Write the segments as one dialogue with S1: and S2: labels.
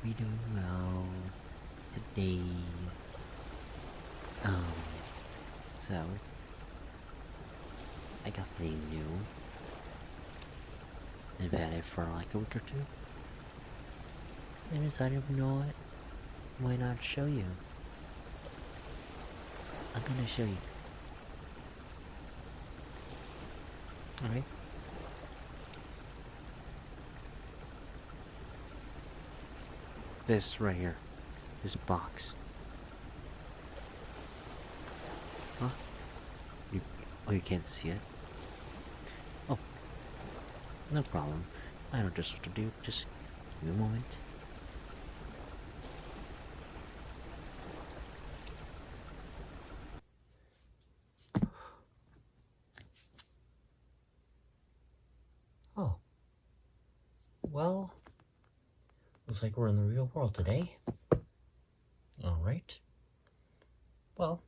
S1: be doing well today. Um, so I got something new. I've had it for like a week or two. I decided, you know what? Why not show you? I'm gonna show you. Alright? This right here. This box. Huh? You can't see it? Oh, no problem. I know just what to do. Just give me a moment. Oh. Well, looks like we're in the real world today. Alright. Well,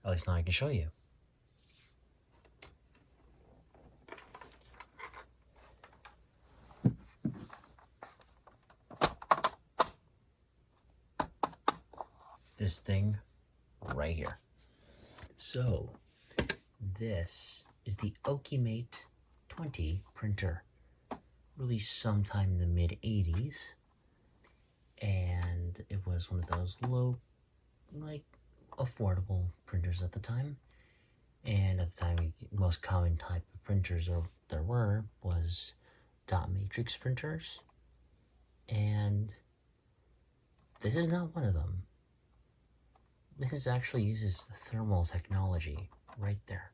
S1: at least now I can show you. This thing right here. So, this is the Okimate 20 printer, released sometime in the mid-80s, and it was one of those low, like, affordable printers at the time. And at the time, the most common type of printers there were was dot matrix printers, and this is not one of them. This actually uses thermal technology right there.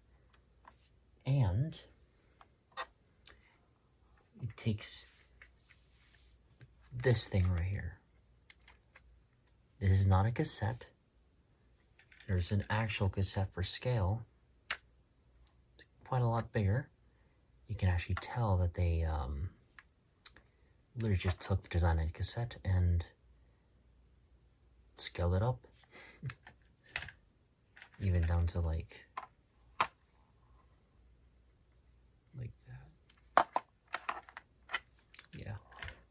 S1: And it takes this thing right here. This is not a cassette. There's an actual cassette for scale. It's quite a lot bigger. You can actually tell that they literally just took the design of the cassette and scaled it up. Even down to like that. Yeah.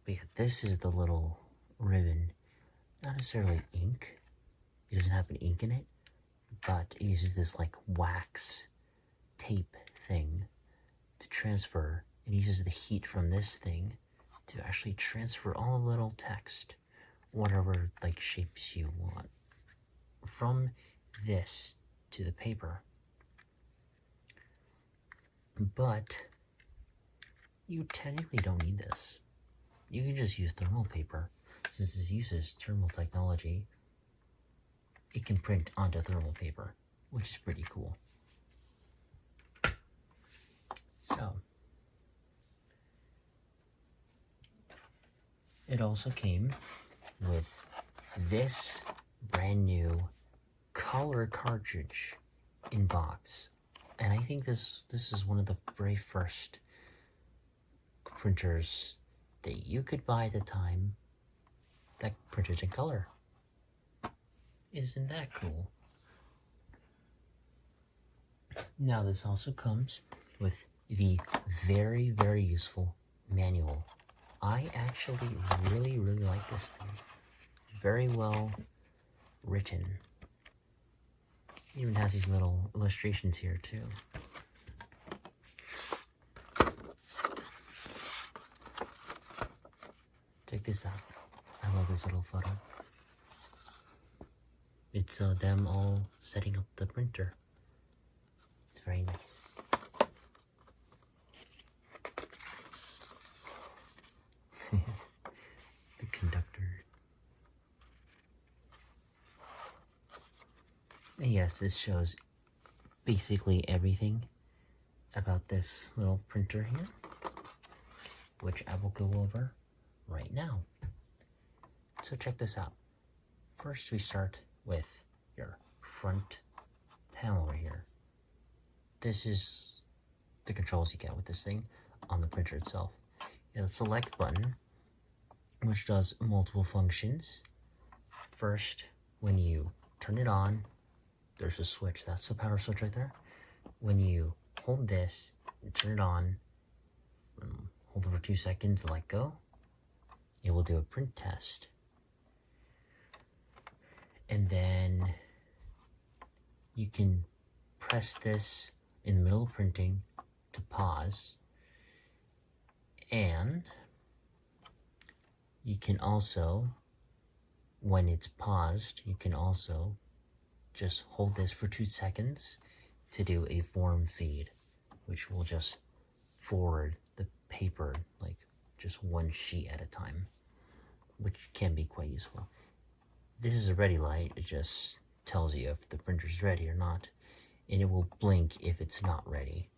S1: But yeah, this is the little ribbon. Not necessarily ink. It doesn't have an ink in it, but it uses this like wax tape thing to transfer. It uses the heat from this thing to actually transfer all the little text, whatever like shapes you want, from this to the paper. But you technically don't need this. You can just use thermal paper. Since this uses thermal technology, it can print onto thermal paper, which is pretty cool. So, it also came with this brand new color cartridge in box. And I think this is one of the very first printers that you could buy at the time that printed in color. Isn't that cool? Now this also comes with the very, very useful manual. I actually really like this thing. Very well written. It even has these little illustrations here too. Check this out. I love this little photo. It's them all setting up the printer. It's very nice. The conductor. And yes, this shows basically everything about this little printer here, which I will go over right now. So check this out. First, we start with your front panel right here. This is the controls you get with this thing on the printer itself. You have the select button, which does multiple functions. First, when you turn it on, there's a switch. That's the power switch right there. When you hold this and turn it on, hold it for 2 seconds and let go, it will do a print test And then you can press this in the middle of printing to pause. And you can also, when it's paused, you can also just hold this for 2 seconds to do a form feed, which will just forward the paper like just one sheet at a time, which can be quite useful. This is a ready light. It just tells you if the printer's ready or not, and it will blink if it's not ready.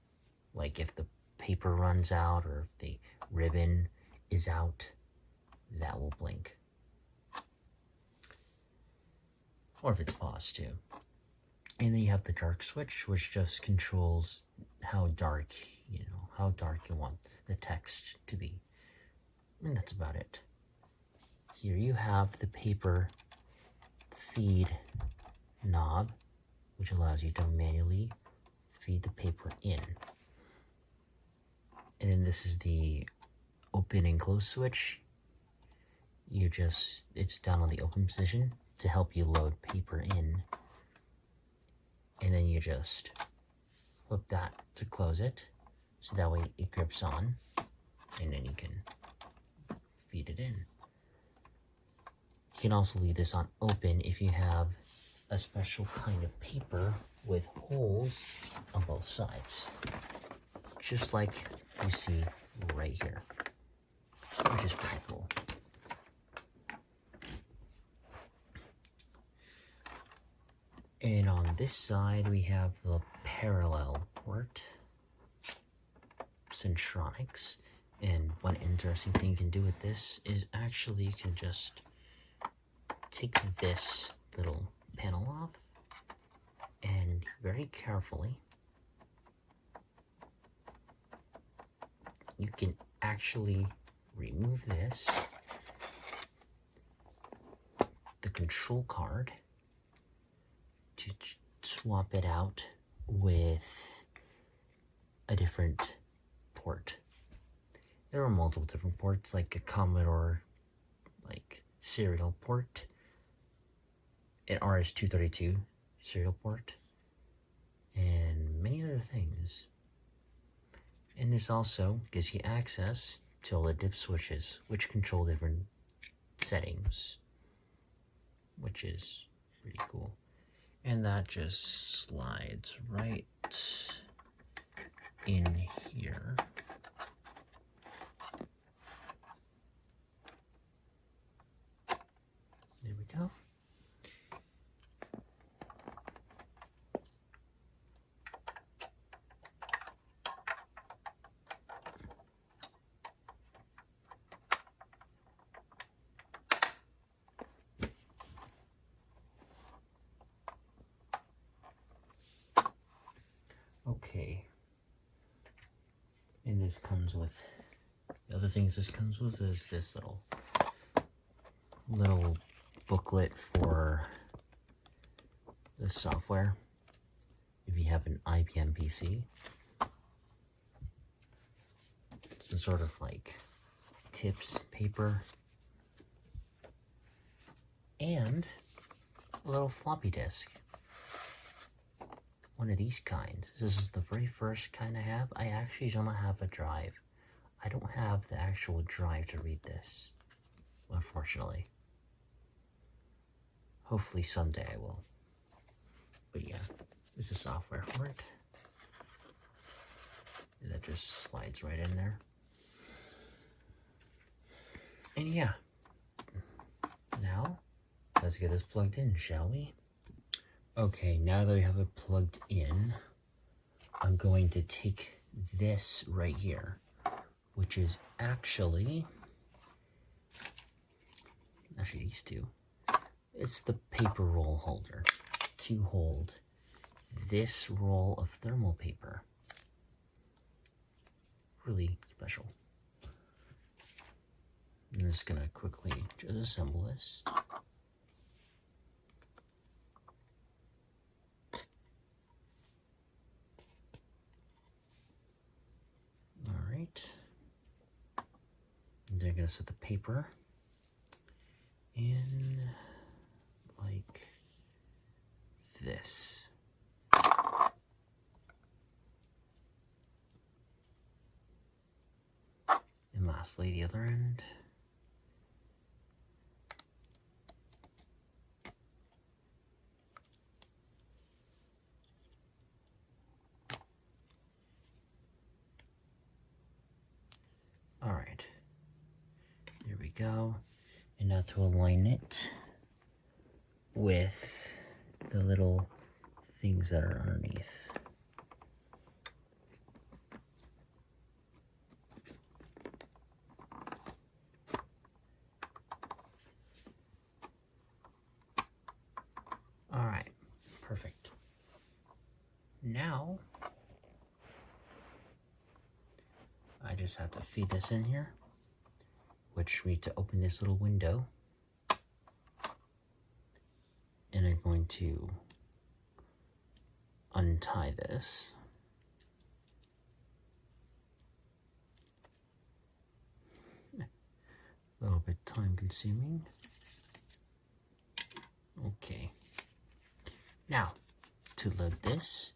S1: Like if the paper runs out or if the ribbon is out, that will blink. Or if it's paused too. And then you have the dark switch, which just controls how dark, how dark you want the text to be. And that's about it. Here you have the paper feed knob, which allows you to manually feed the paper in. And then this is the open and close switch. It's down on the open position to help you load paper in. And then you just flip that to close it, so that way it grips on, and then you can feed it in. You can also leave this on open if you have a special kind of paper with holes on both sides, just like you see right here, which is pretty cool. And on this side, we have the parallel port, Centronics. And one interesting thing you can do with this is actually you can just take this little panel off and very carefully, you can actually remove this, the control card, to swap it out with a different port. There are multiple different ports, like a Commodore serial port, an RS-232 serial port, and many other things. And this also gives you access to all the dip switches, which control different settings, which is pretty cool. And that just slides right in here. There we go. Okay, and this comes with, the other things this comes with is this little booklet for the software, if you have an IBM PC. It's a sort of tips paper, and a little floppy disk. One of these kinds. This is the very first kind I have. I actually don't have a drive. I don't have the actual drive to read this, unfortunately. Hopefully someday I will. But yeah, this is software for it. And that just slides right in there. And yeah, now let's get this plugged in, shall we? Okay, now that we have it plugged in, I'm going to take this right here, which is actually these two. It's the paper roll holder to hold this roll of thermal paper. Really special. I'm just gonna quickly just assemble this. They're going to set the paper in like this. And lastly, the other end. All right, there we go. And now to align it with the little things that are underneath. All right, perfect. Now, I just have to feed this in here, which we need to open this little window. And I'm going to untie this. A little bit time consuming. Okay. Now, to load this,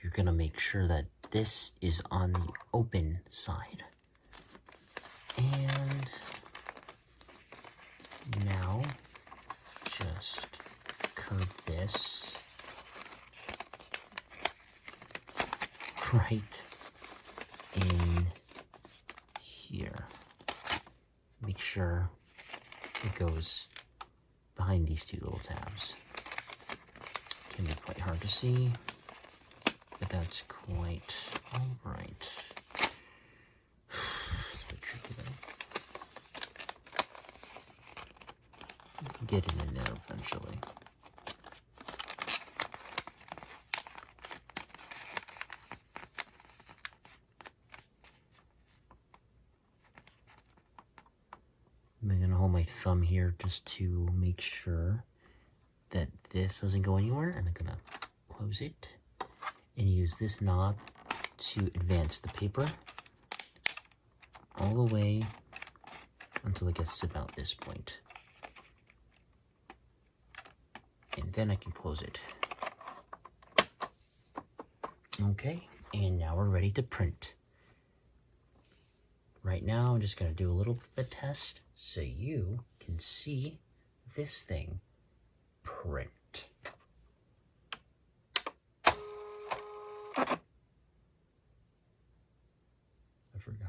S1: you're gonna make sure that this is on the open side. And now, just curve this right in here. Make sure it goes behind these two little tabs. Can be quite hard to see, but that's quite all right. It's a bit tricky though. Get it in there eventually. I'm gonna hold my thumb here just to make sure that this doesn't go anywhere, and I'm gonna close it and use this knob to advance the paper all the way until it gets to about this point. And then I can close it. Okay, and now we're ready to print. Right now, I'm just gonna do a little bit of a test so you can see this thing print. I forgot.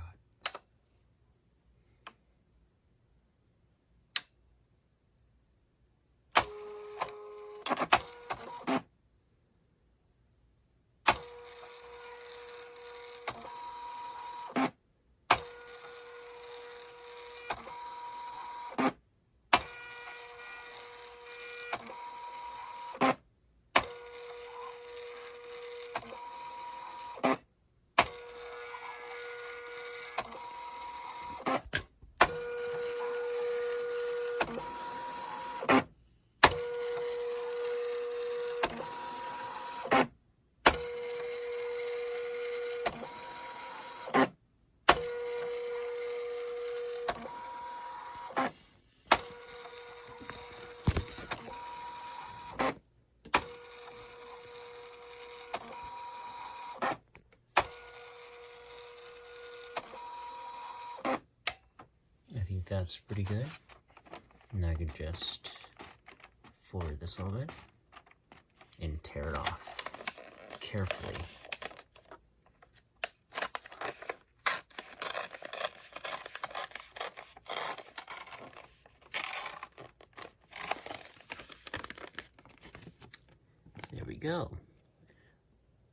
S1: I think that's pretty good. Now I can just forward this a little bit and tear it off carefully. There we go.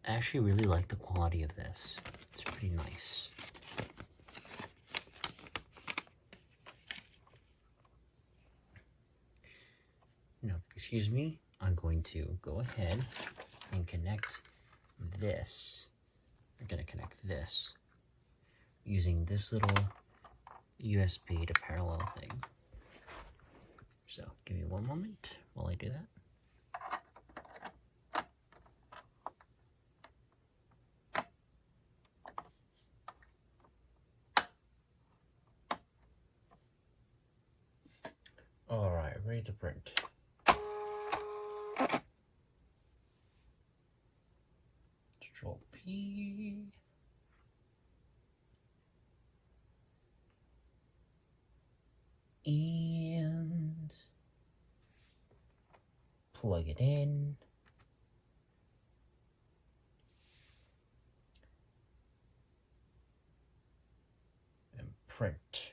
S1: I actually really like the quality of this. It's pretty nice. Now, excuse me, I'm going to go ahead and connect this. I'm going to connect this using this little USB to parallel thing. So give me one moment while I do that. All right, ready to print. Control P. And plug it in. And print.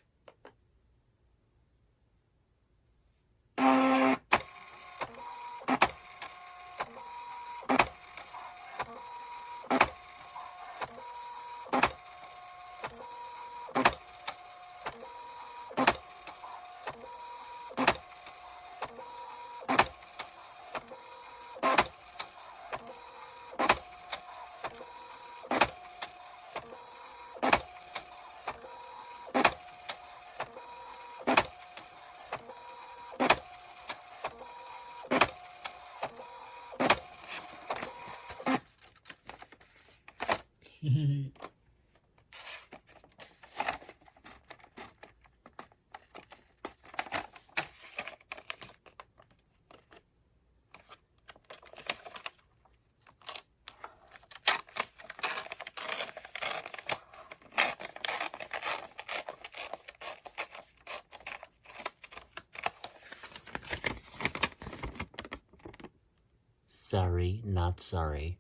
S1: Sorry, not sorry.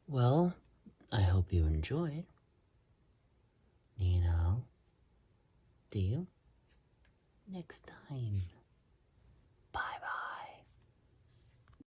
S1: Well, I hope you enjoyed. And I'll see you next time.